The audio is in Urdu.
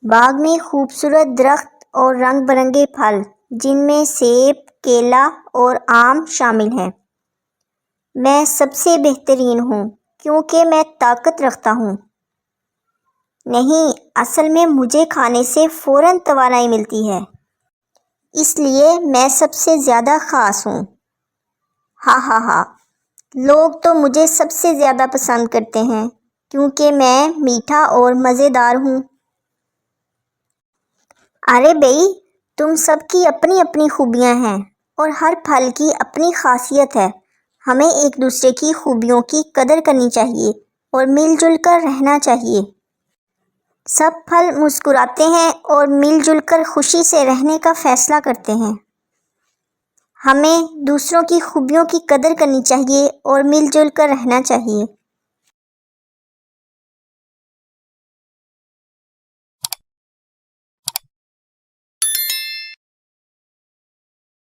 باغ میں خوبصورت درخت اور رنگ برنگے پھل جن میں سیب، کیلا اور آم شامل ہیں۔ میں سب سے بہترین ہوں کیونکہ میں طاقت رکھتا ہوں۔ نہیں، اصل میں مجھے کھانے سے فوراً توانائی ملتی ہے، اس لیے میں سب سے زیادہ خاص ہوں۔ ہاں ہاں ہاں، لوگ تو مجھے سب سے زیادہ پسند کرتے ہیں کیونکہ میں میٹھا اور مزیدار ہوں۔ ارے بھئی، تم سب کی اپنی اپنی خوبیاں ہیں اور ہر پھل کی اپنی خاصیت ہے۔ ہمیں ایک دوسرے کی خوبیوں کی قدر کرنی چاہیے اور مل جل کر رہنا چاہیے۔ سب پھل مسکراتے ہیں اور مل جل کر خوشی سے رہنے کا فیصلہ کرتے ہیں۔ ہمیں دوسروں کی خوبیوں کی قدر کرنی چاہیے اور مل جل کر رہنا چاہیے۔